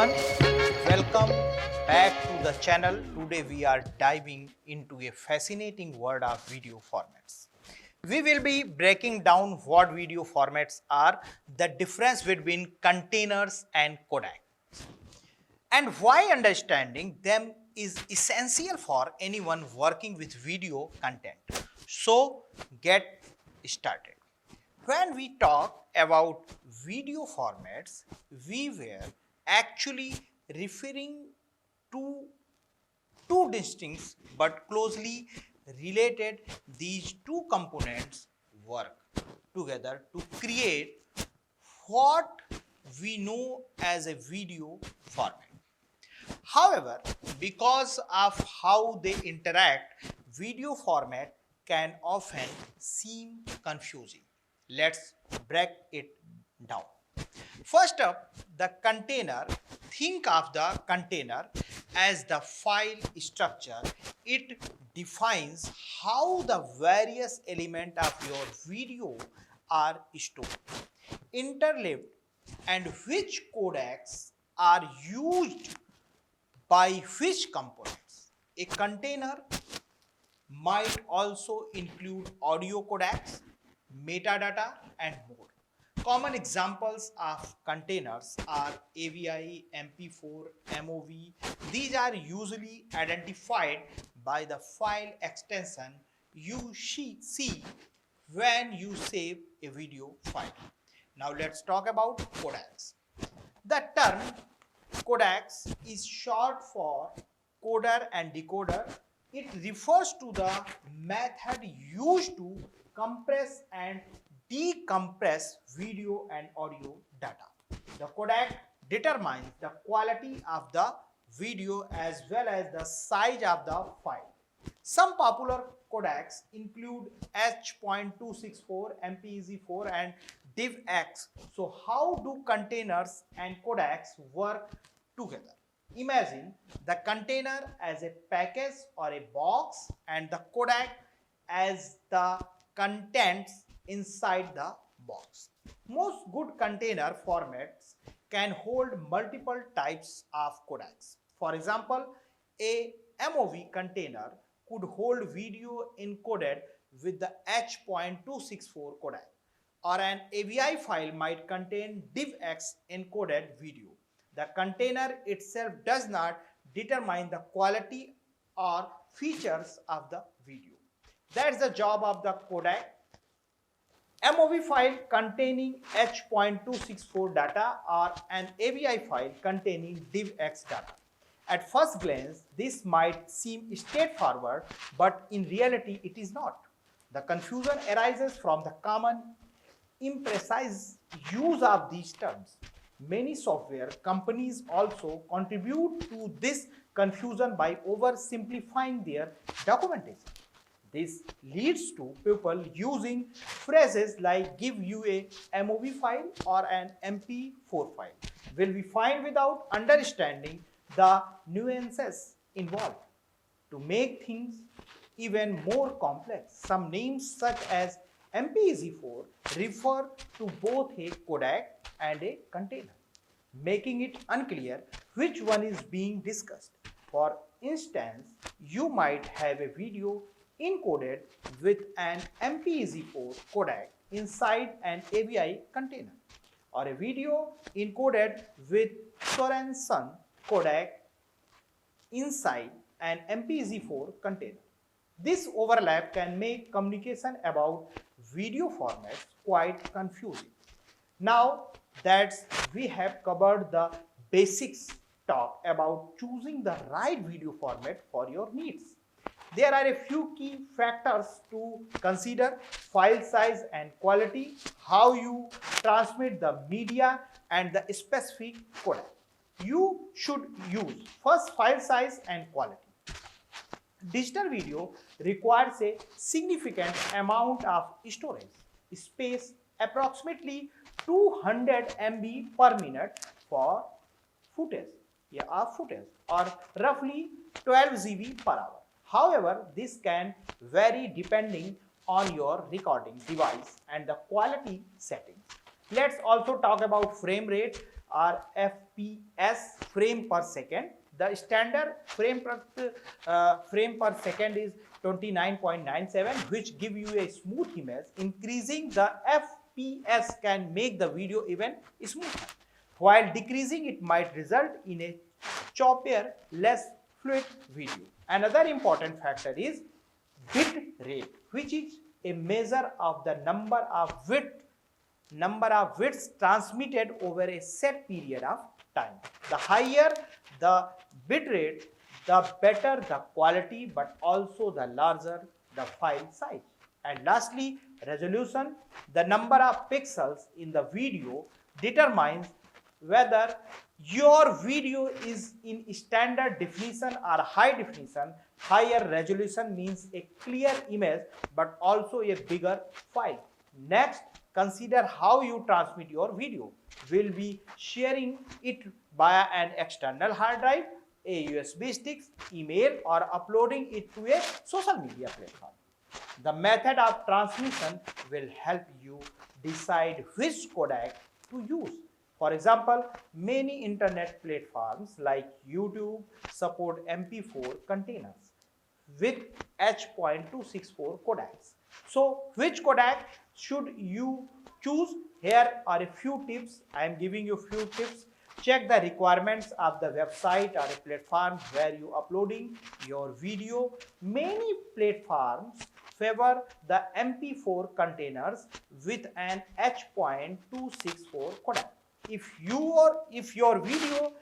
everyone, welcome back to the channel. Today we are diving into a fascinating world of video formats. We will be breaking down what video formats are, the difference between containers and codec, and why understanding them is essential for anyone working with video content. So, get started. When we talk about video formats, we were actually referring to two distinct but closely related. These two components work together to create what we know as a video format. However, because of how they interact, video format can often seem confusing. Let's break it down. First up, the container. Think of the container as the file structure. It defines how the various elements of your video are stored, interleaved, and which codecs are used by which components. A container might also include audio codecs, metadata, and more. Common examples of containers are AVI, MP4, MOV. These are usually identified by the file extension you see when you save a video file. Now let's talk about codecs. The term codecs is short for coder and decoder. It refers to the method used to compress and decompress video and audio data. The codec determines the quality of the video as well as the size of the file. Some popular codecs include H.264, MPEG-4, and DivX. So how do containers and codecs work together? Imagine the container as a package or a box and the codec as the contents inside the box. Most good container formats can hold multiple types of codecs. For example, a MOV container could hold video encoded with the H.264 codec, or an AVI file might contain DivX encoded video. The container itself does not determine the quality or features of the video. That's the job of the codec. MOV file containing H.264 data or an AVI file containing DivX data. At first glance, this might seem straightforward, but in reality, it is not. The confusion arises from the common imprecise use of these terms. Many software companies also contribute to this confusion by oversimplifying their documentation. This leads to people using phrases like give you a MOV file or an MP4 file will be fine without understanding the nuances involved. To make things even more complex, some names such as MPEG-4 refer to both a codec and a container, making it unclear which one is being discussed. For instance, you might have a video encoded with an MPEG-4 codec inside an AVI container, or a video encoded with Sorenson codec inside an MPEG-4 container. This overlap can make communication about video formats quite confusing. Now that we have covered the basics, talk about choosing the right video format for your needs. There are a few key factors to consider: file size and quality, how you transmit the media, and the specific codec you should use. First, file size and quality. Digital video requires a significant amount of storage space, approximately 200 MB per minute for footage, or roughly 12 GB per hour. However, this can vary depending on your recording device and the quality settings. Let's also talk about frame rate or FPS, frame per second. The standard frame per second is 29.97, which give you a smooth image. Increasing the FPS can make the video even smoother, while decreasing it might result in a choppier, less fluid video. Another important factor is bit rate, which is a measure of the number of bits transmitted over a set period of time. The higher the bit rate, the better the quality, but also the larger the file size. And lastly, resolution. The number of pixels in the video determines whether your video is in standard definition or high definition. Higher resolution means a clear image but also a bigger file. Next, consider how you transmit your video. Will be sharing it via an external hard drive, a USB stick, email, or uploading it to a social media platform. The method of transmission will help you decide which codec to use. For example, many internet platforms like YouTube support MP4 containers with H.264 codecs. So, which codec should you choose? Here are a few tips. I am giving you few tips. Check the requirements of the website or a platform where you are uploading your video. Many platforms favor the MP4 containers with an H.264 codec. If your video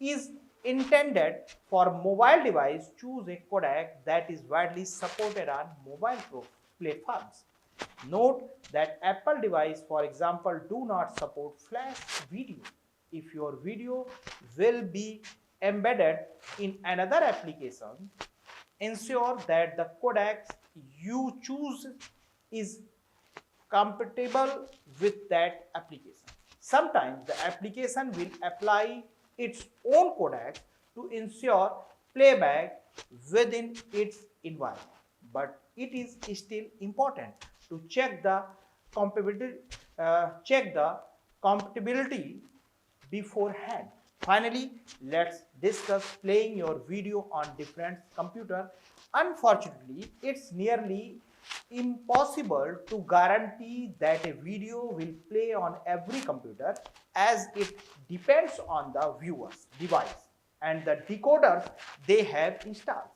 is intended for mobile device, choose a codec that is widely supported on mobile platforms. Note that Apple device, for example, do not support flash video. If your video will be embedded in another application, ensure that the codec you choose is compatible with that application. Sometimes the application will apply its own codec to ensure playback within its environment, but it is still important to check the compatibility beforehand. Finally, let's discuss playing your video on different computers. Unfortunately, it's nearly impossible to guarantee that a video will play on every computer, as it depends on the viewer's device and the decoders they have installed.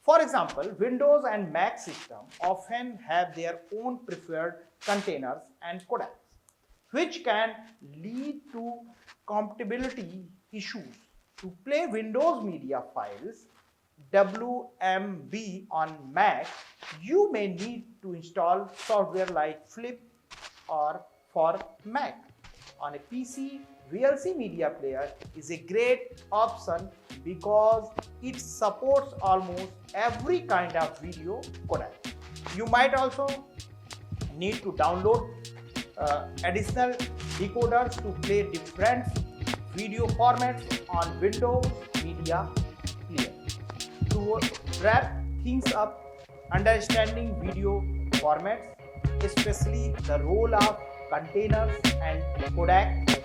For example, Windows and Mac systems often have their own preferred containers and codecs, which can lead to compatibility issues. To play Windows media files WMB on Mac, you may need to install software like Flip or for Mac. On a PC, VLC media player is a great option because it supports almost every kind of video codec. You might also need to download additional decoders to play different video formats on Windows media player. To wrap things up, understanding video formats, especially the role of containers and codec,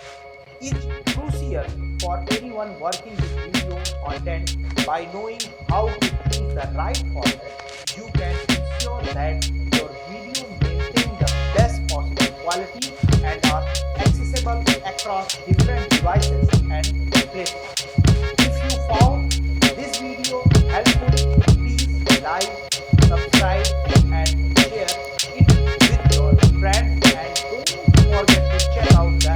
is crucial for anyone working with video content. By knowing how to choose the right format, you can ensure that your video maintains the best possible quality and are accessible across different devices and platforms. If you found this video helpful, please like, subscribe, and share it with your friends, and don't forget to check out the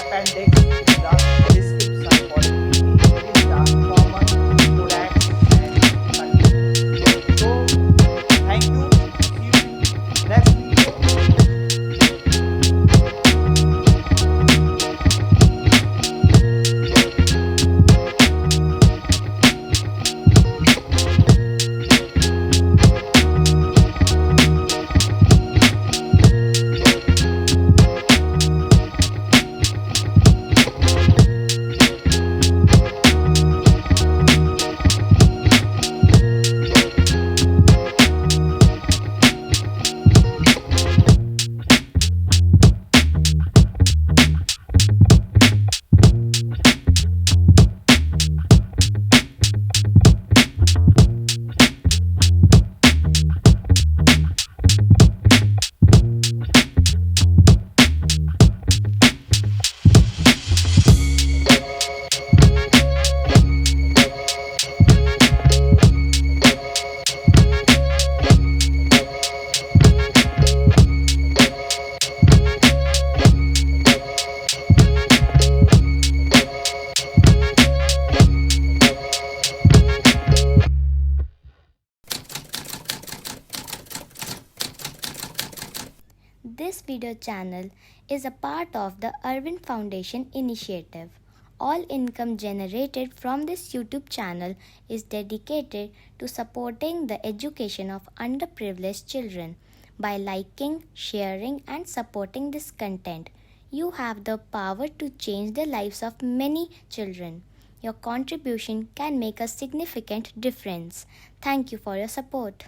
appendix in the description for the common codecs and content. So, thank you. See you This video channel is a part of the Irwin Foundation initiative. All income generated from this YouTube channel is dedicated to supporting the education of underprivileged children. By liking, sharing, and supporting this content, you have the power to change the lives of many children. Your contribution can make a significant difference. Thank you for your support.